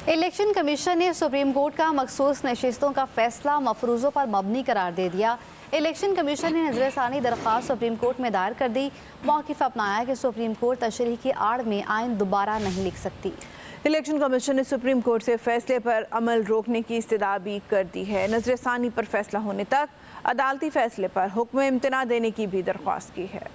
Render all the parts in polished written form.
Election commission ने supreme court का मखसूस नशिस्तों का फैसला मफरूज़ों पर मबनी करार दे दिया। इलेक्शन कमीशन ने नजरसानी दरख्वास्त सुप्रीम कोर्ट में दायर कर दी। मौक़िफ़ अपनाया कि सुप्रीम कोर्ट तशरीह की आड़ में आइन दोबारा नहीं लिख सकती। इलेक्शन कमीशन ने सुप्रीम कोर्ट से फैसले पर अमल रोकने की इस्तदा भी कर दी है। नजरसानी पर फैसला होने तक अदालती फैसले पर हुक्म इम्तना देने की भी दरख्वास्त की है।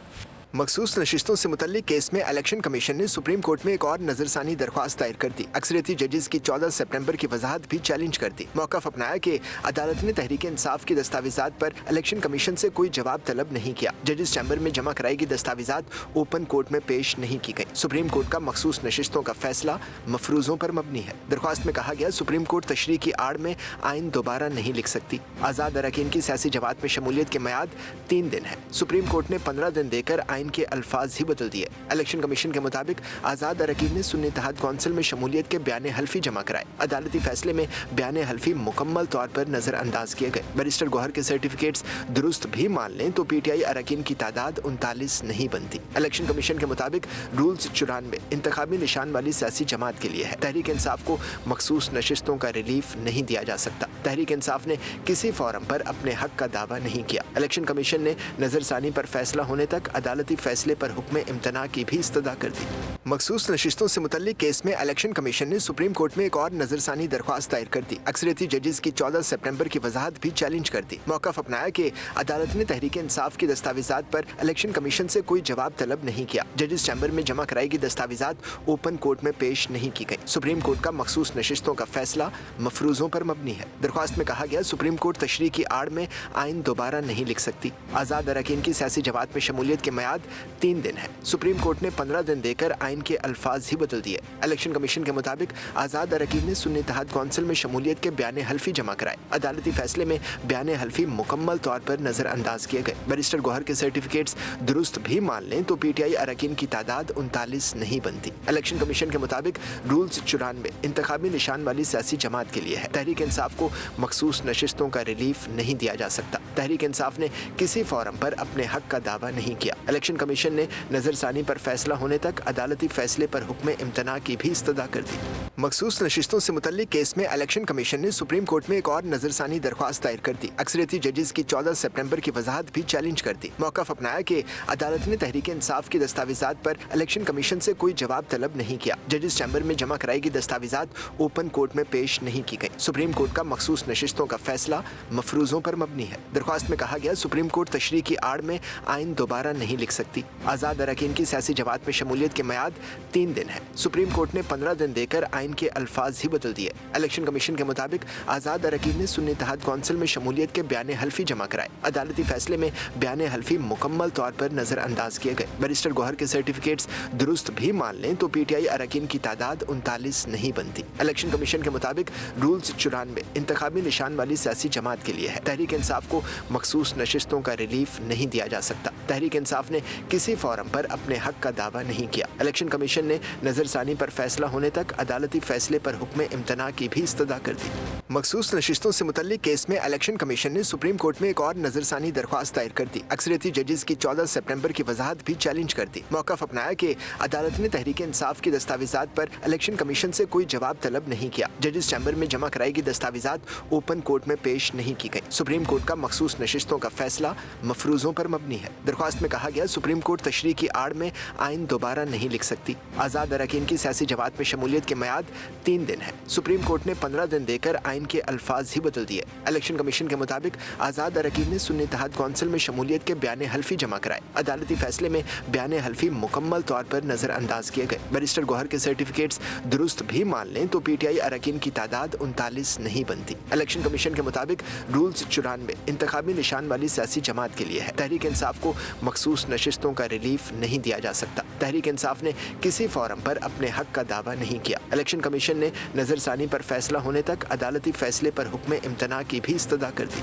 मखसूस नशिस्तों से मुतल्लिक केस में इलेक्शन कमीशन ने सुप्रीम कोर्ट में एक और नजरसानी दरख्वास्त दायर कर दी। अक्सरियती जजेस की 14 सितंबर की वजाहत भी चैलेंज कर दी। मौक़िफ़ अपनाया कि अदालत ने तहरीक इंसाफ की दस्तावेजात पर इलेक्शन कमीशन से कोई जवाब तलब नहीं किया। जजेस चैम्बर में जमा कराई गई दस्तावेजात ओपन कोर्ट में पेश नहीं की गई। सुप्रीम कोर्ट का मखसूस नशिस्तों का फैसला मफरूज़ों पर मबनी है। दरख्वास्त में कहा गया सुप्रीम कोर्ट तशरीह की आड़ में आइन दोबारा नहीं लिख सकती। आज़ाद अरकान की सियासी जमात में शमूलियत की मियाद 3 दिन है। सुप्रीम कोर्ट ने 15 दिन देकर आइन के अल्फाज ही बदल दिए। इलेक्शन कमीशन के मुताबिक आज़ाद अरकान ने सुन्नी इत्तेहाद कौंसिल में शमूलियत के बयान हल्फी जमा कराए। अदालती फैसले में बयान हल्फी मुकम्मल तौर पर नजरअंदाज किए गए। बैरिस्टर गौहर के सर्टिफिकेट्स दुरुस्त भी मान लें तो PTI अरकान की तादाद 39 नहीं बनती। इलेक्शन कमीशन के मुताबिक रूल्स 94 इंतखाबी निशान वाली सियासी जमात के लिए है। तहरीक इंसाफ को मखसूस नशिस्तों का रिलीफ नहीं दिया जा सकता। तहरीक इंसाफ ने किसी फोरम पर अपने हक का दावा नहीं किया। इलेक्शन कमीशन ने नजरसानी पर फैसला होने तक अदालती फैसले पर हुक्म इम्तना की भी इस्तदा कर दी। मखसूस नशिस्तों से मुतल्लिक केस में इलेक्शन कमीशन ने सुप्रीम कोर्ट में एक और नजरसानी दरख्वास्त दायर कर दी। अक्सरियती जजेस की 14 सितंबर की वजाहत भी चैलेंज कर दी। मौक़िफ़ अपनाया कि अदालत ने तहरीक इंसाफ की दस्तावेजात पर इलेक्शन कमीशन से कोई जवाब तलब नहीं किया। जजेस चैम्बर में जमा कराई गई दस्तावेजात ओपन कोर्ट में पेश नहीं की गई। सुप्रीम कोर्ट का मखसूस नशिस्तों का फैसला मफरूज़ों पर मबनी है। दरख्वास्त में कहा गया सुप्रीम कोर्ट तशरीह की आड़ में आइन दोबारा नहीं लिख सकती। आज़ाद अरकान की सियासी जमात में शमूलियत की मियाद 3 दिन है। सुप्रीम कोर्ट ने 15 दिन देकर आइन के अल्फाज ही बदल दिए। इलेक्शन कमीशन के मुताबिक आज़ाद अरकान ने सुन्नी इत्तेहाद कौंसिल में शमूलियत के बयान हल्फी जमा कराए। अदालती फैसले में बयान हल्फी मुकम्मल तौर पर नजरअंदाज किए गए। बैरिस्टर गौहर के सर्टिफिकेट्स दुरुस्त भी मान लें तो PTI अरकान की तादाद 39 नहीं बनती। इलेक्शन कमीशन के मुताबिक रूल्स 94 इंतखाबी निशान वाली सियासी जमात के लिए है। तहरीक इंसाफ को मखसूस नशिस्तों का रिलीफ नहीं दिया जा सकता। तहरीक इंसाफ ने किसी फोरम पर अपने हक का दावा नहीं किया। इलेक्शन कमीशन ने नजरसानी पर फैसला होने तक अदालती फैसले पर हुक्म इम्तना की भी इस्तदा कर दी। मखसूस नशिस्तों से मुतल्लिक केस में इलेक्शन कमीशन ने सुप्रीम कोर्ट में एक और नजरसानी दरख्वास्त दायर कर दी। अक्सरियती जजेस की 14 सितंबर की वजाहत भी चैलेंज कर दी। मौक़िफ़ अपनाया कि अदालत ने तहरीक इंसाफ की दस्तावेजात पर इलेक्शन कमीशन से कोई जवाब तलब नहीं किया। जजेस चैम्बर में जमा कराई गई दस्तावेजात ओपन कोर्ट में पेश नहीं की गई। सुप्रीम कोर्ट का मखसूस नशिस्तों का फैसला मफरूज़ों पर मबनी है। दरख्वास्त में कहा गया सुप्रीम कोर्ट तशरीह की आड़ में आइन दोबारा नहीं लिख सकती। आज़ाद अरकान की सियासी जमात में शमूलियत की मियाद 3 दिन है। सुप्रीम कोर्ट ने 15 दिन देकर आइन के अल्फाज ही बदल दिए। इलेक्शन कमीशन के मुताबिक आज़ाद अरकान ने सुन्नी इत्तेहाद कौंसिल में शमूलियत के बयान हल्फी जमा कराए। अदालती फैसले में बयान हल्फी मुकम्मल तौर पर नजरअंदाज किए गए। बैरिस्टर गौहर के सर्टिफिकेट्स दुरुस्त भी मान लें तो PTI अरकान की तादाद 39 नहीं बनती। इलेक्शन कमीशन के मुताबिक रूल्स 94 इंतखाबी निशान वाली सियासी जमात के लिए है। तहरीक इंसाफ को मखसूस नशिस्तों का रिलीफ नहीं दिया जा सकता। तहरीक इंसाफ ने किसी फोरम पर अपने हक का दावा नहीं किया। इलेक्शन कमीशन ने नजरसानी पर फैसला होने तक अदालती फैसले पर हुक्म इम्तना की भी इस्तदा कर दी। मखसूस नशिस्तों से मुतल्लिक केस में इलेक्शन कमीशन ने सुप्रीम कोर्ट में एक और नजरसानी दरख्वास्त दायर कर दी। अक्सरियती जजेस की 14 सितंबर की वजाहत भी चैलेंज कर दी। मौक़िफ़ अपनाया कि अदालत ने तहरीक इंसाफ की दस्तावेजात पर इलेक्शन कमीशन से कोई जवाब तलब नहीं किया। जजेस चैम्बर में जमा कराई गई दस्तावेजात ओपन कोर्ट में पेश नहीं की गई। सुप्रीम कोर्ट का मखसूस नशिस्तों का फैसला मफरूज़ों पर मबनी है। दरख्वास्त में कहा गया सुप्रीम कोर्ट तशरीह की आड़ में आइन दोबारा नहीं लिख सकती। आज़ाद अरकान की सियासी जमात में शमूलियत की मियाद 3 दिन है। सुप्रीम कोर्ट ने 15 दिन देकर आइन के अल्फाज ही बदल दिए। इलेक्शन कमीशन के मुताबिक आज़ाद अरकान ने सुन्नी इत्तेहाद कौंसिल में शमूलियत के बयान हल्फी जमा कराए। अदालती फैसले में बयान हल्फी मुकम्मल तौर पर नजरअंदाज किए गए। बैरिस्टर गौहर के सर्टिफिकेट्स दुरुस्त भी मान लें तो PTI अरकान की तादाद 39 नहीं बनती। इलेक्शन कमीशन के मुताबिक रूल्स 94 इंतखाबी निशान वाली सियासी जमात के लिए है। तहरीक इंसाफ को मखसूस नशिस्तों का रिलीफ नहीं दिया जा सकता। तहरीक इंसाफ ने किसी फोरम पर अपने हक का दावा नहीं किया। इलेक्शन कमीशन ने नजरसानी पर फैसला होने तक अदालती फैसले पर हुक्म इम्तना की भी इस्तदा कर दी।